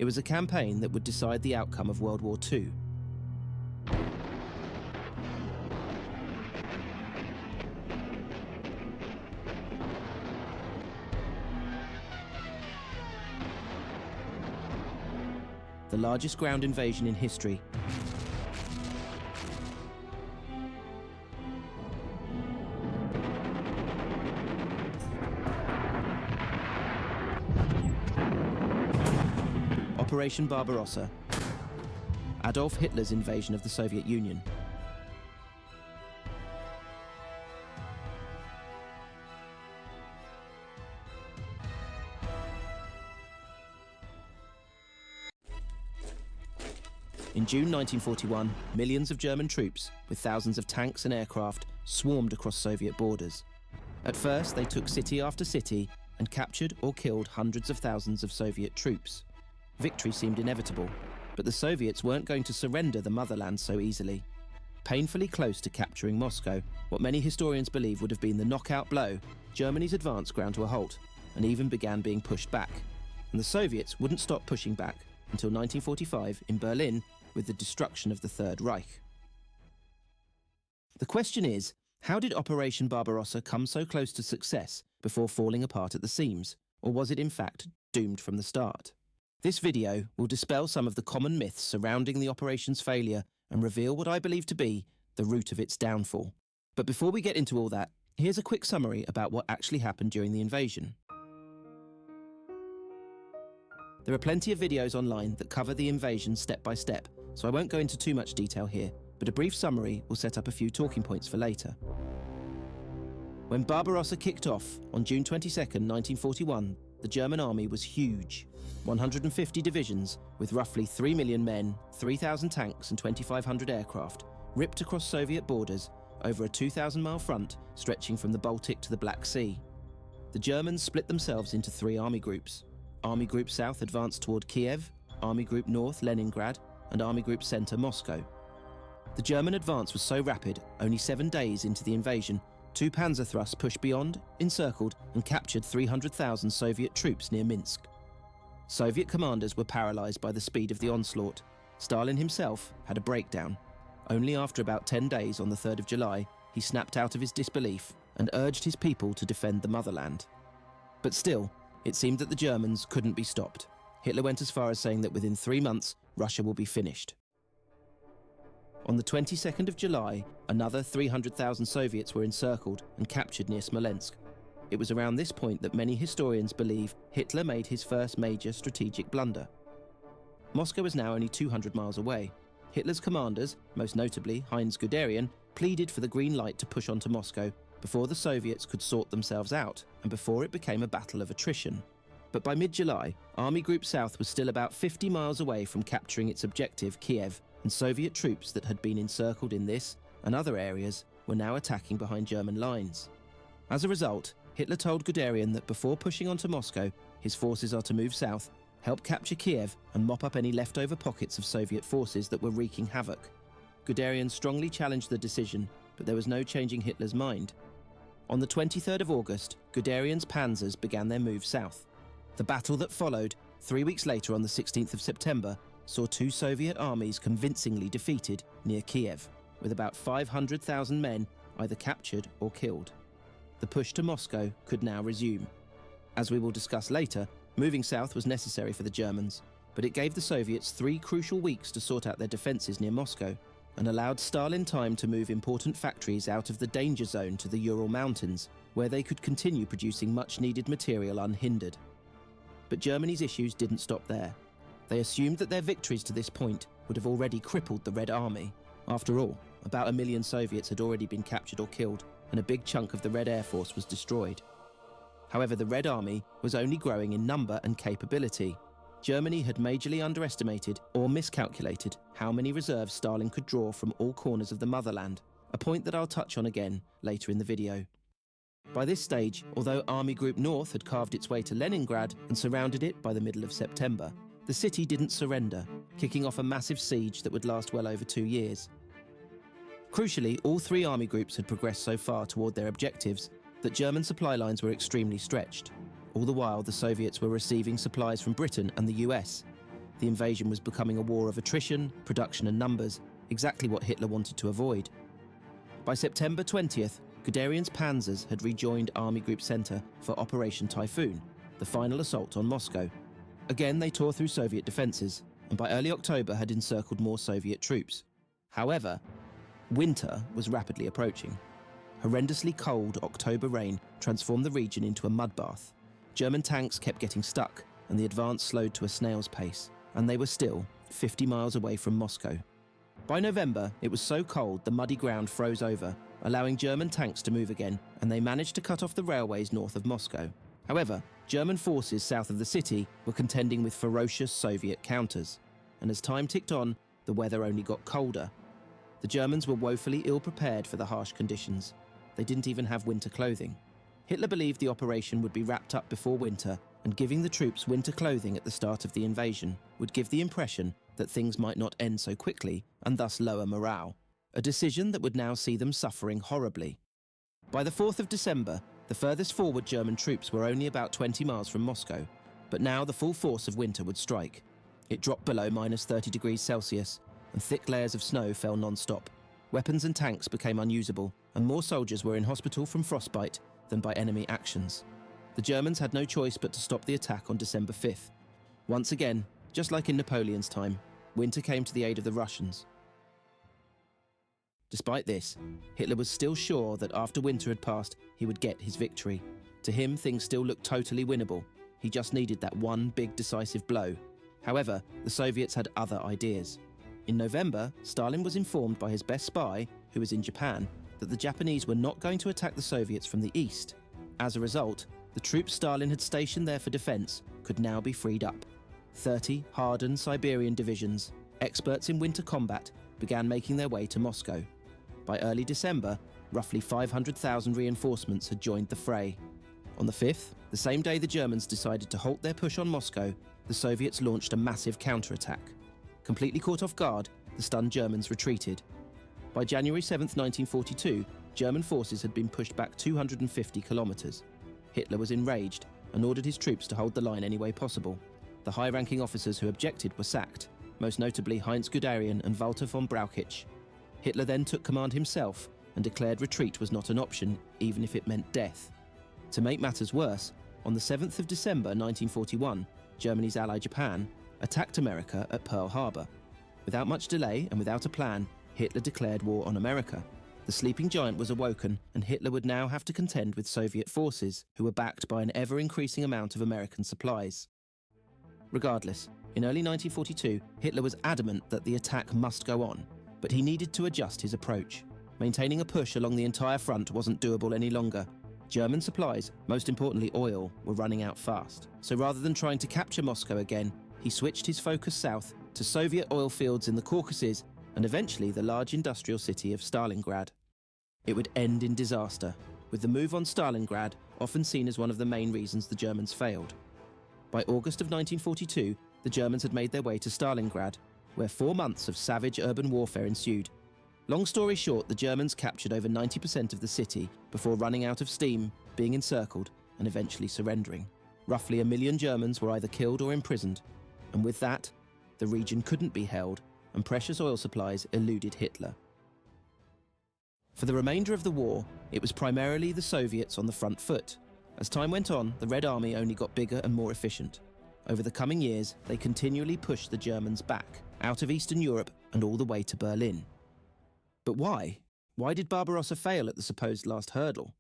It was a campaign that would decide the outcome of World War II. The largest ground invasion in history. Operation Barbarossa. Adolf Hitler's invasion of the Soviet Union. In June 1941, millions of German troops, with thousands of tanks and aircraft, swarmed across Soviet borders. At first, they took city after city and captured or killed hundreds of thousands of Soviet troops. Victory seemed inevitable, but the Soviets weren't going to surrender the motherland so easily. Painfully close to capturing Moscow, what many historians believe would have been the knockout blow, Germany's advance ground to a halt and even began being pushed back. And the Soviets wouldn't stop pushing back until 1945 in Berlin with the destruction of the Third Reich. The question is, how did Operation Barbarossa come so close to success before falling apart at the seams? Or was it in fact doomed from the start? This video will dispel some of the common myths surrounding the operation's failure and reveal what I believe to be the root of its downfall. But before we get into all that, here's a quick summary about what actually happened during the invasion. There are plenty of videos online that cover the invasion step by step, so I won't go into too much detail here, but a brief summary will set up a few talking points for later. When Barbarossa kicked off on June 22, 1941, the German army was huge. 150 divisions with roughly 3 million men, 3,000 tanks and 2,500 aircraft ripped across Soviet borders over a 2,000-mile front stretching from the Baltic to the Black Sea. The Germans split themselves into three army groups. Army Group South advanced toward Kiev, Army Group North Leningrad, and Army Group Center Moscow. The German advance was so rapid, only 7 days into the invasion, 2 panzer thrusts pushed beyond, encircled, and captured 300,000 Soviet troops near Minsk. Soviet commanders were paralyzed by the speed of the onslaught. Stalin himself had a breakdown. Only after about 10 days on the 3rd of July, he snapped out of his disbelief and urged his people to defend the motherland. But still, it seemed that the Germans couldn't be stopped. Hitler went as far as saying that within 3 months, Russia will be finished. On the 22nd of July, another 300,000 Soviets were encircled and captured near Smolensk. It was around this point that many historians believe Hitler made his first major strategic blunder. Moscow was now only 200 miles away. Hitler's commanders, most notably Heinz Guderian, pleaded for the green light to push on to Moscow before the Soviets could sort themselves out and before it became a battle of attrition. But by mid-July, Army Group South was still about 50 miles away from capturing its objective, Kiev, and Soviet troops that had been encircled in this and other areas were now attacking behind German lines. As a result, Hitler told Guderian that before pushing onto Moscow, his forces are to move south, help capture Kiev, and mop up any leftover pockets of Soviet forces that were wreaking havoc. Guderian strongly challenged the decision, but there was no changing Hitler's mind. On the 23rd of August, Guderian's panzers began their move south. The battle that followed, 3 weeks later on the 16th of September, saw 2 Soviet armies convincingly defeated near Kiev, with about 500,000 men either captured or killed. The push to Moscow could now resume. As we will discuss later, moving south was necessary for the Germans, but it gave the Soviets 3 crucial weeks to sort out their defences near Moscow and allowed Stalin time to move important factories out of the danger zone to the Ural Mountains, where they could continue producing much-needed material unhindered. But Germany's issues didn't stop there. They assumed that their victories to this point would have already crippled the Red Army. After all, about 1 million Soviets had already been captured or killed, and a big chunk of the Red Air Force was destroyed. However, the Red Army was only growing in number and capability. Germany had majorly underestimated or miscalculated how many reserves Stalin could draw from all corners of the motherland, a point that I'll touch on again later in the video. By this stage, although Army Group North had carved its way to Leningrad and surrounded it by the middle of September, the city didn't surrender, kicking off a massive siege that would last well over 2 years. Crucially, all 3 army groups had progressed so far toward their objectives that German supply lines were extremely stretched. All the while, the Soviets were receiving supplies from Britain and the US. The invasion was becoming a war of attrition, production and numbers, exactly what Hitler wanted to avoid. By September 20th, Guderian's panzers had rejoined Army Group Center for Operation Typhoon, the final assault on Moscow. Again, they tore through Soviet defenses, and by early October had encircled more Soviet troops. However, winter was rapidly approaching. Horrendously cold October rain transformed the region into a mud bath. German tanks kept getting stuck, and the advance slowed to a snail's pace, and they were still 50 miles away from Moscow. By November, it was so cold the muddy ground froze over, allowing German tanks to move again, and they managed to cut off the railways north of Moscow. However, German forces south of the city were contending with ferocious Soviet counters, and as time ticked on, the weather only got colder. The Germans were woefully ill-prepared for the harsh conditions. They didn't even have winter clothing. Hitler believed the operation would be wrapped up before winter, and giving the troops winter clothing at the start of the invasion would give the impression that things might not end so quickly and thus lower morale, a decision that would now see them suffering horribly. By the 4th of December, the furthest forward German troops were only about 20 miles from Moscow, but now the full force of winter would strike. It dropped below -30°C, and thick layers of snow fell non-stop. Weapons and tanks became unusable, and more soldiers were in hospital from frostbite than by enemy actions. The Germans had no choice but to stop the attack on December 5th. Once again, just like in Napoleon's time, winter came to the aid of the Russians. Despite this, Hitler was still sure that after winter had passed, he would get his victory. To him, things still looked totally winnable. He just needed that one big decisive blow. However, the Soviets had other ideas. In November, Stalin was informed by his best spy, who was in Japan, that the Japanese were not going to attack the Soviets from the east. As a result, the troops Stalin had stationed there for defense could now be freed up. 30 hardened Siberian divisions, experts in winter combat, began making their way to Moscow. By early December, roughly 500,000 reinforcements had joined the fray. On the 5th, the same day the Germans decided to halt their push on Moscow, the Soviets launched a massive counterattack. Completely caught off guard, the stunned Germans retreated. By January 7, 1942, German forces had been pushed back 250 kilometers. Hitler was enraged and ordered his troops to hold the line any way possible. The high-ranking officers who objected were sacked, most notably Heinz Guderian and Walter von Brauchitsch. Hitler then took command himself and declared retreat was not an option, even if it meant death. To make matters worse, on the 7th of December 1941, Germany's ally Japan attacked America at Pearl Harbor. Without much delay and without a plan, Hitler declared war on America. The sleeping giant was awoken, and Hitler would now have to contend with Soviet forces, who were backed by an ever-increasing amount of American supplies. Regardless, in early 1942, Hitler was adamant that the attack must go on, but he needed to adjust his approach. Maintaining a push along the entire front wasn't doable any longer. German supplies, most importantly oil, were running out fast. So rather than trying to capture Moscow again, he switched his focus south to Soviet oil fields in the Caucasus and eventually the large industrial city of Stalingrad. It would end in disaster, with the move on Stalingrad often seen as one of the main reasons the Germans failed. By August of 1942, the Germans had made their way to Stalingrad, where 4 months of savage urban warfare ensued. Long story short, the Germans captured over 90% of the city before running out of steam, being encircled, and eventually surrendering. Roughly 1 million Germans were either killed or imprisoned, and with that, the region couldn't be held, and precious oil supplies eluded Hitler. For the remainder of the war, it was primarily the Soviets on the front foot. As time went on, the Red Army only got bigger and more efficient. Over the coming years, they continually pushed the Germans back, out of Eastern Europe and all the way to Berlin. But why? Why did Barbarossa fail at the supposed last hurdle?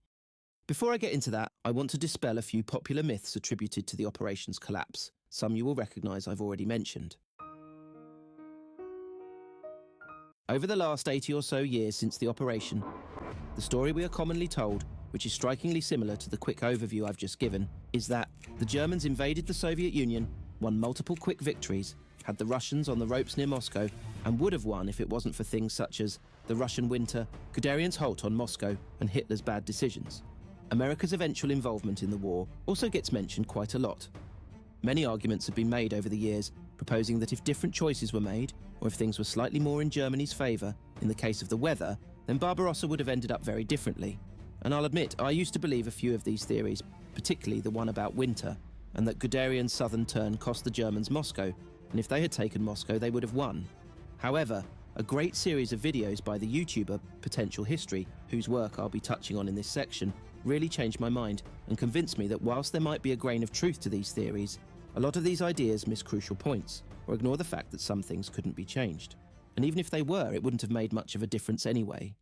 Before I get into that, I want to dispel a few popular myths attributed to the operation's collapse. Some you will recognise I've already mentioned. Over the last 80 or so years since the operation, the story we are commonly told, which is strikingly similar to the quick overview I've just given, is that the Germans invaded the Soviet Union, won multiple quick victories, had the Russians on the ropes near Moscow, and would have won if it wasn't for things such as the Russian winter, Guderian's halt on Moscow, and Hitler's bad decisions. America's eventual involvement in the war also gets mentioned quite a lot. Many arguments have been made over the years, proposing that if different choices were made, or if things were slightly more in Germany's favour in the case of the weather, then Barbarossa would have ended up very differently. And I'll admit, I used to believe a few of these theories, particularly the one about winter, and that Guderian's southern turn cost the Germans Moscow, and if they had taken Moscow, they would have won. However, a great series of videos by the YouTuber Potential History, whose work I'll be touching on in this section, really changed my mind and convinced me that whilst there might be a grain of truth to these theories, a lot of these ideas miss crucial points or ignore the fact that some things couldn't be changed. And even if they were, it wouldn't have made much of a difference anyway.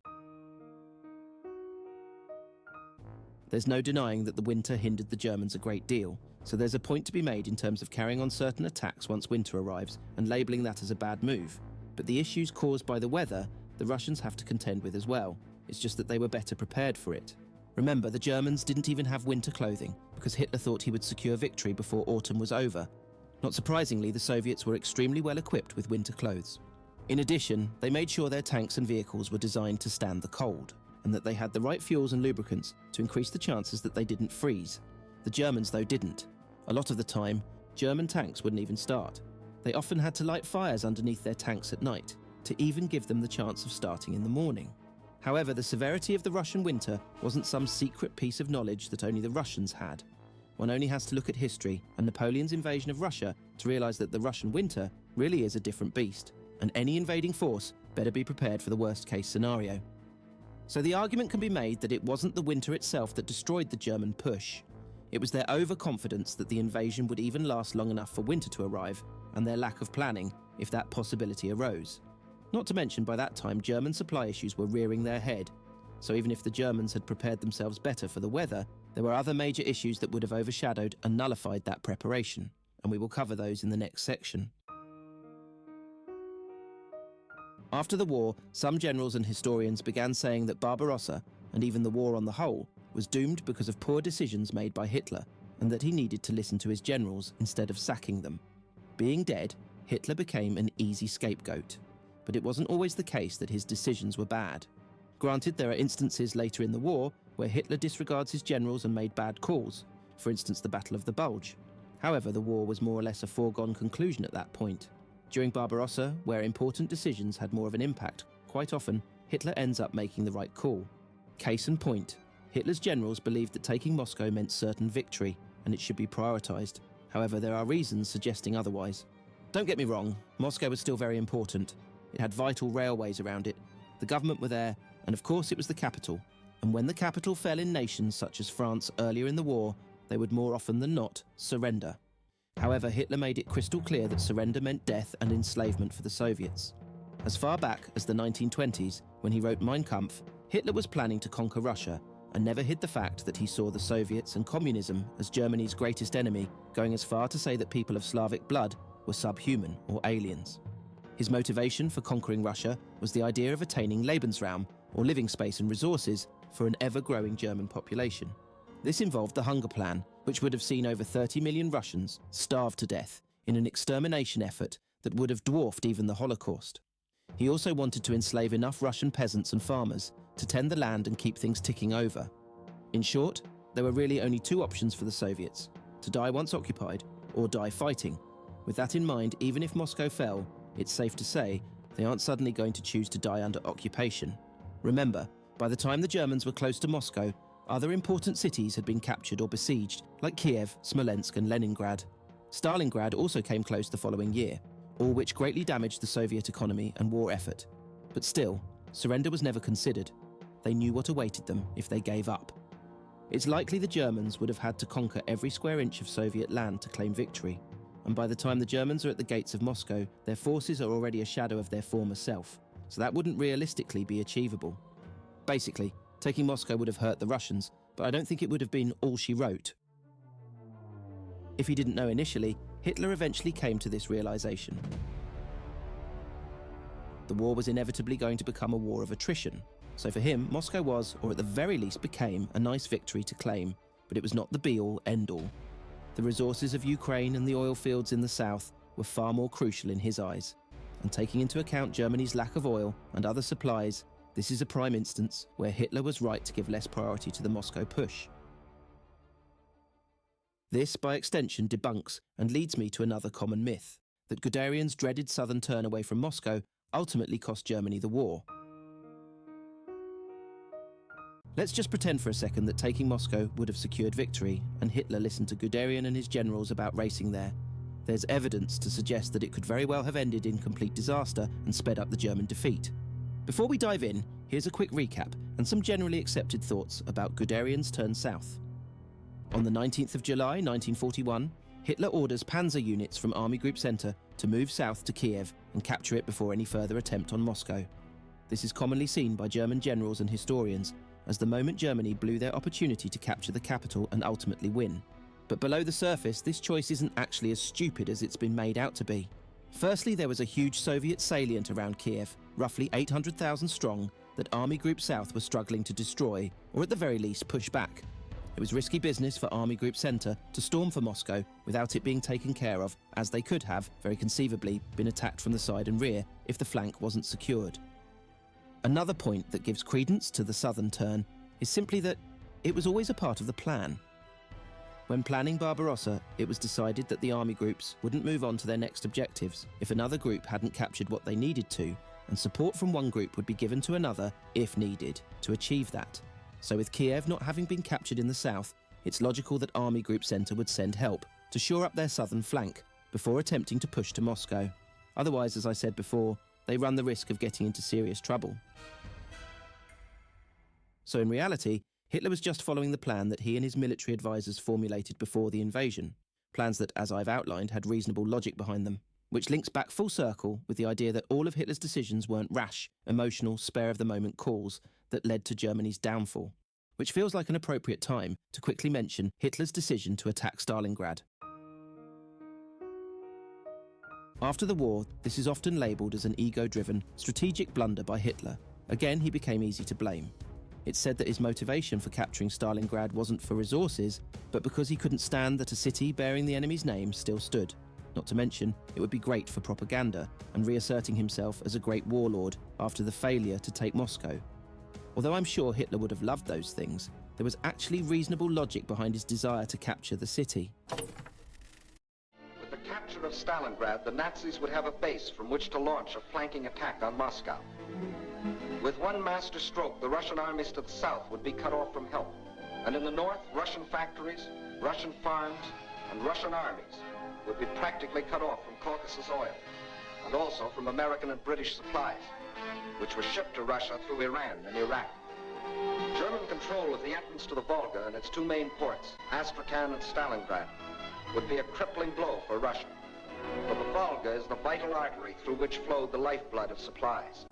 There's no denying that the winter hindered the Germans a great deal, so there's a point to be made in terms of carrying on certain attacks once winter arrives and labelling that as a bad move. But the issues caused by the weather, the Russians have to contend with as well. It's just that they were better prepared for it. Remember, the Germans didn't even have winter clothing because Hitler thought he would secure victory before autumn was over. Not surprisingly, the Soviets were extremely well equipped with winter clothes. In addition, they made sure their tanks and vehicles were designed to stand the cold, and that they had the right fuels and lubricants to increase the chances that they didn't freeze. The Germans, though, didn't. A lot of the time, German tanks wouldn't even start. They often had to light fires underneath their tanks at night, to even give them the chance of starting in the morning. However, the severity of the Russian winter wasn't some secret piece of knowledge that only the Russians had. One only has to look at history and Napoleon's invasion of Russia to realise that the Russian winter really is a different beast, and any invading force better be prepared for the worst-case scenario. So the argument can be made that it wasn't the winter itself that destroyed the German push. It was their overconfidence that the invasion would even last long enough for winter to arrive, and their lack of planning if that possibility arose. Not to mention, by that time, German supply issues were rearing their head. So even if the Germans had prepared themselves better for the weather, there were other major issues that would have overshadowed and nullified that preparation, and we will cover those in the next section. After the war, some generals and historians began saying that Barbarossa, and even the war on the whole, was doomed because of poor decisions made by Hitler, and that he needed to listen to his generals instead of sacking them. Being dead, Hitler became an easy scapegoat. But it wasn't always the case that his decisions were bad. Granted, there are instances later in the war where Hitler disregards his generals and made bad calls, for instance the Battle of the Bulge. However, the war was more or less a foregone conclusion at that point. During Barbarossa, where important decisions had more of an impact, quite often, Hitler ends up making the right call. Case in point, Hitler's generals believed that taking Moscow meant certain victory, and it should be prioritised. However, there are reasons suggesting otherwise. Don't get me wrong, Moscow was still very important. It had vital railways around it, the government were there, and of course it was the capital. And when the capital fell in nations such as France earlier in the war, they would more often than not surrender. However, Hitler made it crystal clear that surrender meant death and enslavement for the Soviets. As far back as the 1920s, when he wrote Mein Kampf, Hitler was planning to conquer Russia, and never hid the fact that he saw the Soviets and communism as Germany's greatest enemy, going as far to say that people of Slavic blood were subhuman or aliens. His motivation for conquering Russia was the idea of attaining Lebensraum, or living space and resources, for an ever-growing German population. This involved the Hunger Plan, which would have seen over 30 million Russians starve to death in an extermination effort that would have dwarfed even the Holocaust. He also wanted to enslave enough Russian peasants and farmers to tend the land and keep things ticking over. In short, there were really only two options for the Soviets: to die once occupied or die fighting. With that in mind, even if Moscow fell, it's safe to say they aren't suddenly going to choose to die under occupation. Remember, by the time the Germans were close to Moscow, other important cities had been captured or besieged, like Kiev, Smolensk and Leningrad. Stalingrad also came close the following year, all which greatly damaged the Soviet economy and war effort. But still, surrender was never considered. They knew what awaited them if they gave up. It's likely the Germans would have had to conquer every square inch of Soviet land to claim victory, and by the time the Germans are at the gates of Moscow, their forces are already a shadow of their former self, so that wouldn't realistically be achievable. Basically, taking Moscow would have hurt the Russians, but I don't think it would have been all she wrote. If he didn't know initially, Hitler eventually came to this realization. The war was inevitably going to become a war of attrition, so for him, Moscow was, or at the very least became, a nice victory to claim, but it was not the be-all, end-all. The resources of Ukraine and the oil fields in the south were far more crucial in his eyes, and taking into account Germany's lack of oil and other supplies, this is a prime instance where Hitler was right to give less priority to the Moscow push. This, by extension, debunks and leads me to another common myth, that Guderian's dreaded southern turn away from Moscow ultimately cost Germany the war. Let's just pretend for a second that taking Moscow would have secured victory, and Hitler listened to Guderian and his generals about racing there. There's evidence to suggest that it could very well have ended in complete disaster and sped up the German defeat. Before we dive in, here's a quick recap and some generally accepted thoughts about Guderian's turn south. On the 19th of July 1941, Hitler orders panzer units from Army Group Center to move south to Kiev and capture it before any further attempt on Moscow. This is commonly seen by German generals and historians as the moment Germany blew their opportunity to capture the capital and ultimately win. But below the surface, this choice isn't actually as stupid as it's been made out to be. Firstly, there was a huge Soviet salient around Kiev, roughly 800,000 strong, that Army Group South was struggling to destroy, or at the very least push back. It was risky business for Army Group Center to storm for Moscow without it being taken care of, as they could have, very conceivably, been attacked from the side and rear if the flank wasn't secured. Another point that gives credence to the southern turn is simply that it was always a part of the plan. When planning Barbarossa, it was decided that the army groups wouldn't move on to their next objectives if another group hadn't captured what they needed to, and support from one group would be given to another, if needed, to achieve that. So with Kiev not having been captured in the south, it's logical that Army Group Center would send help to shore up their southern flank before attempting to push to Moscow. Otherwise, as I said before, they run the risk of getting into serious trouble. So in reality, Hitler was just following the plan that he and his military advisors formulated before the invasion, plans that, as I've outlined, had reasonable logic behind them, which links back full circle with the idea that all of Hitler's decisions weren't rash, emotional, spare-of-the-moment calls that led to Germany's downfall, which feels like an appropriate time to quickly mention Hitler's decision to attack Stalingrad. After the war, this is often labelled as an ego-driven, strategic blunder by Hitler. Again, he became easy to blame. It's said that his motivation for capturing Stalingrad wasn't for resources, but because he couldn't stand that a city bearing the enemy's name still stood. Not to mention, it would be great for propaganda and reasserting himself as a great warlord after the failure to take Moscow. Although I'm sure Hitler would have loved those things, there was actually reasonable logic behind his desire to capture the city. With the capture of Stalingrad, the Nazis would have a base from which to launch a flanking attack on Moscow. With one master stroke, the Russian armies to the south would be cut off from help. And in the north, Russian factories, Russian farms, and Russian armies would be practically cut off from Caucasus oil, and also from American and British supplies, which were shipped to Russia through Iran and Iraq. German control of the entrance to the Volga and its two main ports, Astrakhan and Stalingrad, would be a crippling blow for Russia. For the Volga is the vital artery through which flowed the lifeblood of supplies.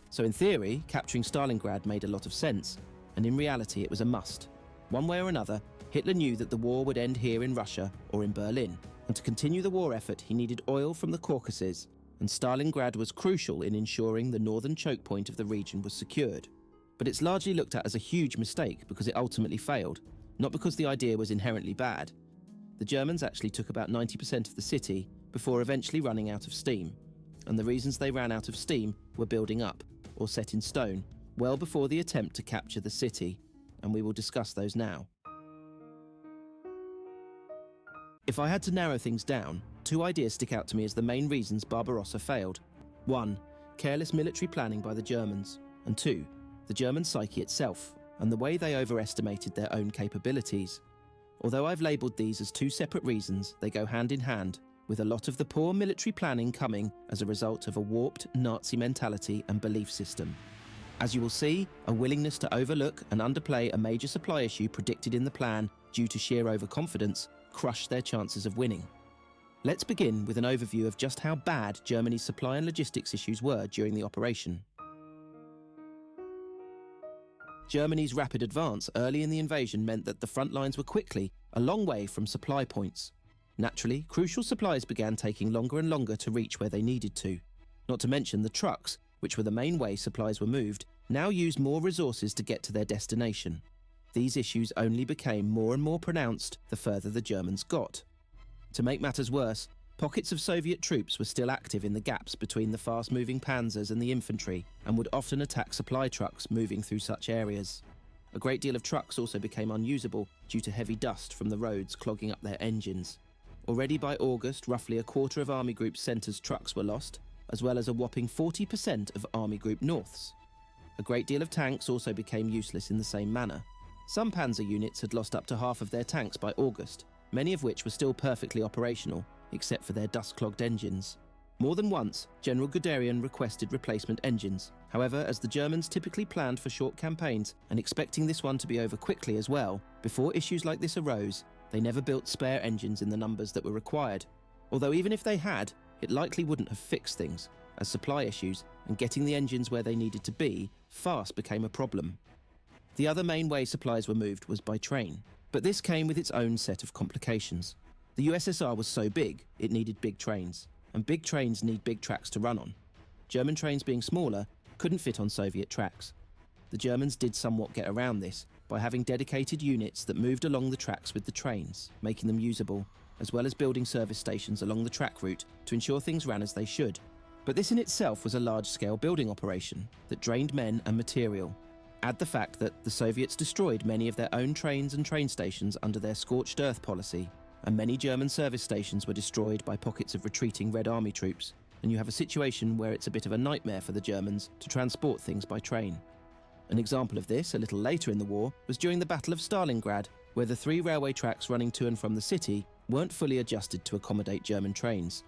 So in theory, capturing Stalingrad made a lot of sense, and in reality it was a must. One way or another, Hitler knew that the war would end here in Russia or in Berlin, and to continue the war effort he needed oil from the Caucasus, and Stalingrad was crucial in ensuring the northern choke point of the region was secured. But it's largely looked at as a huge mistake because it ultimately failed, not because the idea was inherently bad. The Germans actually took about 90% of the city before eventually running out of steam, and the reasons they ran out of steam were building up, or set in stone, well before the attempt to capture the city, and we will discuss those now. If I had to narrow things down, two ideas stick out to me as the main reasons Barbarossa failed. 1. Careless military planning by the Germans, and 2. The German psyche itself, and the way they overestimated their own capabilities. Although I've labelled these as two separate reasons, they go hand in hand, with a lot of the poor military planning coming as a result of a warped Nazi mentality and belief system. As you will see, a willingness to overlook and underplay a major supply issue predicted in the plan due to sheer overconfidence crushed their chances of winning. Let's begin with an overview of just how bad Germany's supply and logistics issues were during the operation. Germany's rapid advance early in the invasion meant that the front lines were quickly a long way from supply points. Naturally, crucial supplies began taking longer and longer to reach where they needed to. Not to mention the trucks, which were the main way supplies were moved, now used more resources to get to their destination. These issues only became more and more pronounced the further the Germans got. To make matters worse, pockets of Soviet troops were still active in the gaps between the fast-moving panzers and the infantry, and would often attack supply trucks moving through such areas. A great deal of trucks also became unusable due to heavy dust from the roads clogging up their engines. Already by August, roughly a quarter of Army Group Centre's trucks were lost, as well as a whopping 40% of Army Group North's. A great deal of tanks also became useless in the same manner. Some panzer units had lost up to half of their tanks by August, many of which were still perfectly operational, except for their dust-clogged engines. More than once, General Guderian requested replacement engines. However, as the Germans typically planned for short campaigns and expecting this one to be over quickly as well, before issues like this arose, they never built spare engines in the numbers that were required. Although even if they had, it likely wouldn't have fixed things, as supply issues and getting the engines where they needed to be fast became a problem. The other main way supplies were moved was by train, but this came with its own set of complications. The USSR was so big, it needed big trains, and big trains need big tracks to run on. German trains being smaller couldn't fit on Soviet tracks. The Germans did somewhat get around this by having dedicated units that moved along the tracks with the trains, making them usable, as well as building service stations along the track route to ensure things ran as they should. But this in itself was a large-scale building operation that drained men and material. Add the fact that the Soviets destroyed many of their own trains and train stations under their scorched earth policy, and many German service stations were destroyed by pockets of retreating Red Army troops, and you have a situation where it's a bit of a nightmare for the Germans to transport things by train. An example of this, a little later in the war, was during the Battle of Stalingrad, where the 3 railway tracks running to and from the city weren't fully adjusted to accommodate German trains.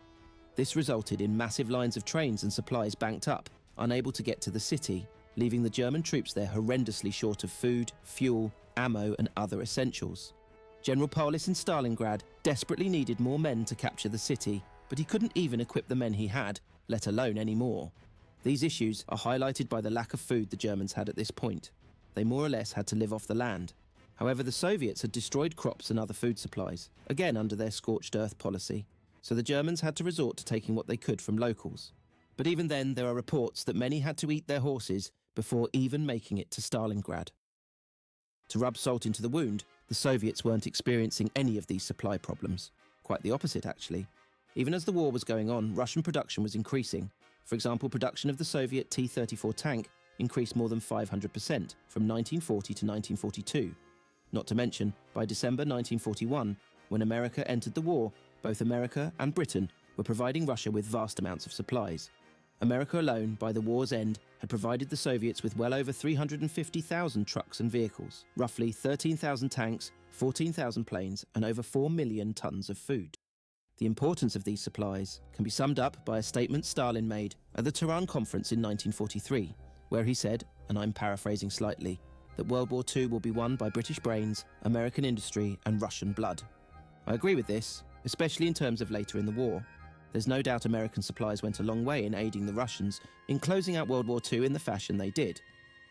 This resulted in massive lines of trains and supplies banked up, unable to get to the city, leaving the German troops there horrendously short of food, fuel, ammo and other essentials. General Paulus in Stalingrad desperately needed more men to capture the city, but he couldn't even equip the men he had, let alone any more. These issues are highlighted by the lack of food the Germans had at this point. They more or less had to live off the land. However, the Soviets had destroyed crops and other food supplies, again under their scorched earth policy, so the Germans had to resort to taking what they could from locals. But even then, there are reports that many had to eat their horses before even making it to Stalingrad. To rub salt into the wound, the Soviets weren't experiencing any of these supply problems. Quite the opposite, actually. Even as the war was going on, Russian production was increasing. For example, production of the Soviet T-34 tank increased more than 500% from 1940 to 1942. Not to mention, by December 1941, when America entered the war, both America and Britain were providing Russia with vast amounts of supplies. America alone, by the war's end, had provided the Soviets with well over 350,000 trucks and vehicles, roughly 13,000 tanks, 14,000 planes, and over 4 million tons of food. The importance of these supplies can be summed up by a statement Stalin made at the Tehran Conference in 1943, where he said, and I'm paraphrasing slightly, that World War II will be won by British brains, American industry, and Russian blood. I agree with this, especially in terms of later in the war. There's no doubt American supplies went a long way in aiding the Russians in closing out World War II in the fashion they did.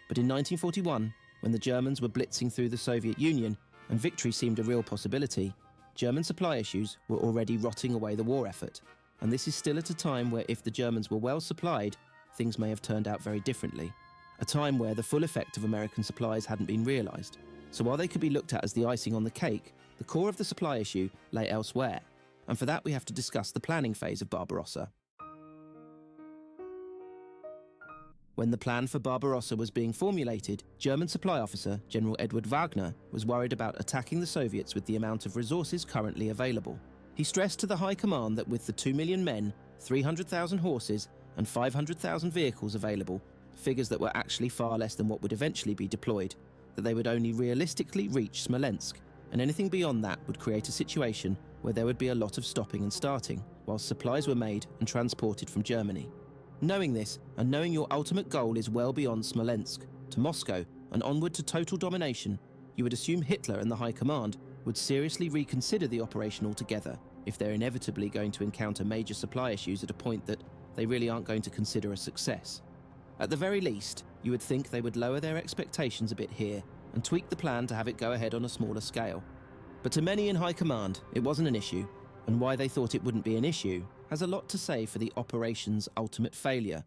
But in 1941, when the Germans were blitzing through the Soviet Union and victory seemed a real possibility, German supply issues were already rotting away the war effort. And this is still at a time where if the Germans were well supplied, things may have turned out very differently. A time where the full effect of American supplies hadn't been realised. So while they could be looked at as the icing on the cake, the core of the supply issue lay elsewhere. And for that we have to discuss the planning phase of Barbarossa. When the plan for Barbarossa was being formulated, German supply officer General Edward Wagner was worried about attacking the Soviets with the amount of resources currently available. He stressed to the High Command that with the 2 million men, 300,000 horses and 500,000 vehicles available, figures that were actually far less than what would eventually be deployed, that they would only realistically reach Smolensk, and anything beyond that would create a situation where there would be a lot of stopping and starting, whilst supplies were made and transported from Germany. Knowing this, and knowing your ultimate goal is well beyond Smolensk, to Moscow, and onward to total domination, you would assume Hitler and the High Command would seriously reconsider the operation altogether if they're inevitably going to encounter major supply issues at a point that they really aren't going to consider a success. At the very least, you would think they would lower their expectations a bit here and tweak the plan to have it go ahead on a smaller scale. But to many in High Command, it wasn't an issue, and why they thought it wouldn't be an issue has a lot to say for the operation's ultimate failure.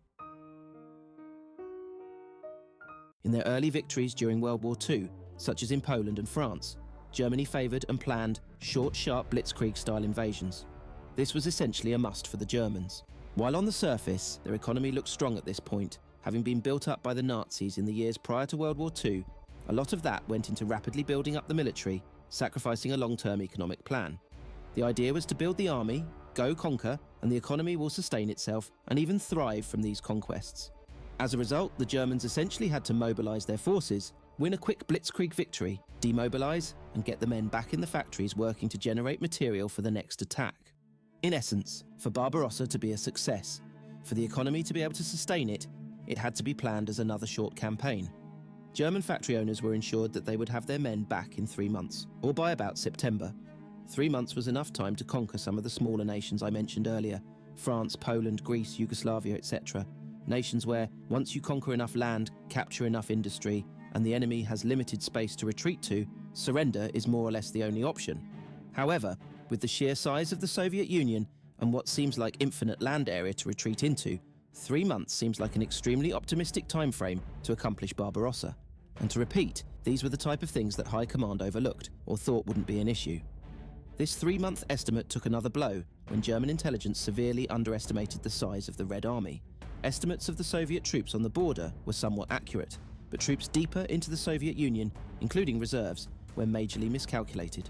In their early victories during World War II, such as in Poland and France, Germany favoured and planned short, sharp blitzkrieg-style invasions. This was essentially a must for the Germans. While on the surface, their economy looked strong at this point, having been built up by the Nazis in the years prior to World War II, a lot of that went into rapidly building up the military, sacrificing a long-term economic plan. The idea was to build the army, go conquer, and the economy will sustain itself and even thrive from these conquests. As a result, the Germans essentially had to mobilise their forces, win a quick blitzkrieg victory, demobilise, and get the men back in the factories working to generate material for the next attack. In essence, for Barbarossa to be a success, for the economy to be able to sustain it, it had to be planned as another short campaign. German factory owners were ensured that they would have their men back in 3 months, or by about September. 3 months was enough time to conquer some of the smaller nations I mentioned earlier, France, Poland, Greece, Yugoslavia, etc. Nations where, once you conquer enough land, capture enough industry, and the enemy has limited space to retreat to, surrender is more or less the only option. However, with the sheer size of the Soviet Union and what seems like infinite land area to retreat into, 3 months seems like an extremely optimistic time frame to accomplish Barbarossa. And to repeat, these were the type of things that High Command overlooked or thought wouldn't be an issue. This 3-month estimate took another blow when German intelligence severely underestimated the size of the Red Army. Estimates of the Soviet troops on the border were somewhat accurate, but troops deeper into the Soviet Union, including reserves, were majorly miscalculated.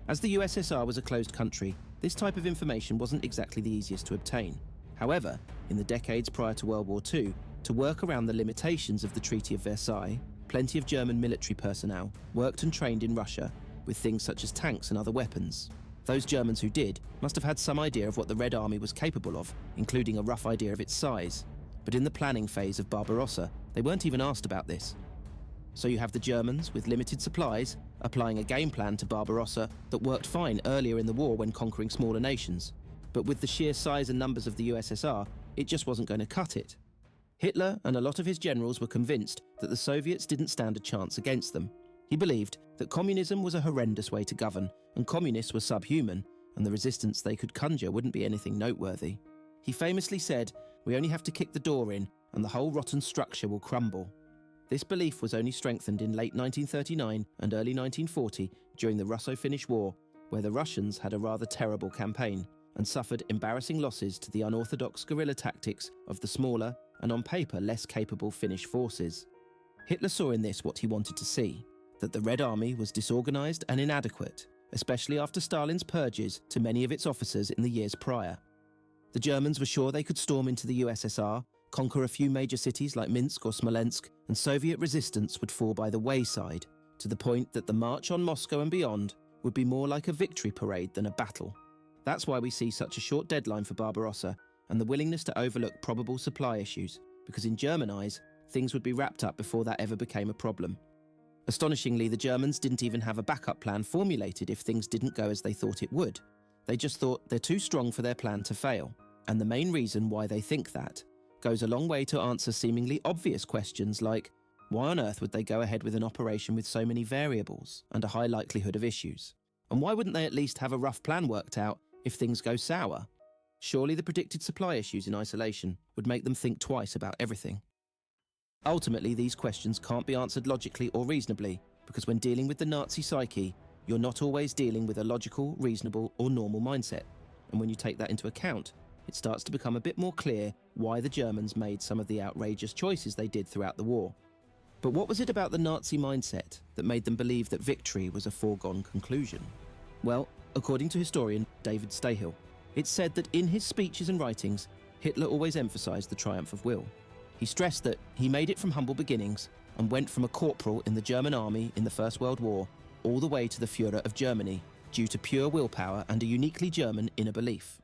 As the USSR was a closed country, this type of information wasn't exactly the easiest to obtain. However, in the decades prior to World War II, to work around the limitations of the Treaty of Versailles, plenty of German military personnel worked and trained in Russia with things such as tanks and other weapons. Those Germans who did must have had some idea of what the Red Army was capable of, including a rough idea of its size. But in the planning phase of Barbarossa, they weren't even asked about this. So you have the Germans, with limited supplies, applying a game plan to Barbarossa that worked fine earlier in the war when conquering smaller nations. But with the sheer size and numbers of the USSR, it just wasn't going to cut it. Hitler and a lot of his generals were convinced that the Soviets didn't stand a chance against them. He believed that communism was a horrendous way to govern, and communists were subhuman, and the resistance they could conjure wouldn't be anything noteworthy. He famously said, "We only have to kick the door in, and the whole rotten structure will crumble." This belief was only strengthened in late 1939 and early 1940 during the Russo-Finnish War, where the Russians had a rather terrible campaign and suffered embarrassing losses to the unorthodox guerrilla tactics of the smaller and on paper less capable Finnish forces. Hitler saw in this what he wanted to see, that the Red Army was disorganized and inadequate, especially after Stalin's purges to many of its officers in the years prior. The Germans were sure they could storm into the USSR, conquer a few major cities like Minsk or Smolensk, and Soviet resistance would fall by the wayside, to the point that the march on Moscow and beyond would be more like a victory parade than a battle. That's why we see such a short deadline for Barbarossa and the willingness to overlook probable supply issues, because in German eyes, things would be wrapped up before that ever became a problem. Astonishingly, the Germans didn't even have a backup plan formulated if things didn't go as they thought it would. They just thought they're too strong for their plan to fail, and the main reason why they think that goes a long way to answer seemingly obvious questions like, why on earth would they go ahead with an operation with so many variables and a high likelihood of issues? And why wouldn't they at least have a rough plan worked out if things go sour? Surely the predicted supply issues in isolation would make them think twice about everything. Ultimately, these questions can't be answered logically or reasonably, because when dealing with the Nazi psyche, you're not always dealing with a logical, reasonable, or normal mindset. And when you take that into account, it starts to become a bit more clear why the Germans made some of the outrageous choices they did throughout the war. But what was it about the Nazi mindset that made them believe that victory was a foregone conclusion? Well, according to historian David Stahill, it's said that in his speeches and writings, Hitler always emphasized the triumph of will. He stressed that he made it from humble beginnings and went from a corporal in the German army in the First World War all the way to the Führer of Germany due to pure willpower and a uniquely German inner belief.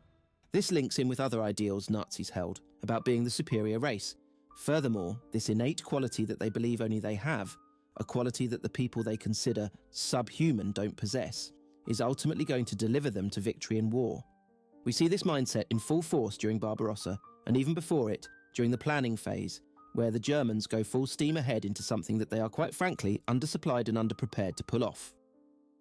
This links in with other ideals Nazis held about being the superior race. Furthermore, this innate quality that they believe only they have, a quality that the people they consider subhuman don't possess, is ultimately going to deliver them to victory in war. We see this mindset in full force during Barbarossa, and even before it, during the planning phase, where the Germans go full steam ahead into something that they are quite frankly undersupplied and underprepared to pull off.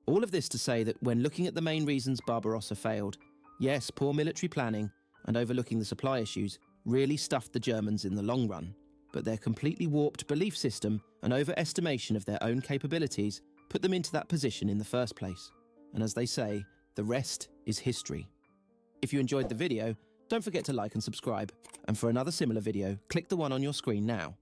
All of this to say that when looking at the main reasons Barbarossa failed, yes, poor military planning and overlooking the supply issues really stuffed the Germans in the long run, but their completely warped belief system and overestimation of their own capabilities put them into that position in the first place. And as they say, the rest is history. If you enjoyed the video, don't forget to like and subscribe, and for another similar video, click the one on your screen now.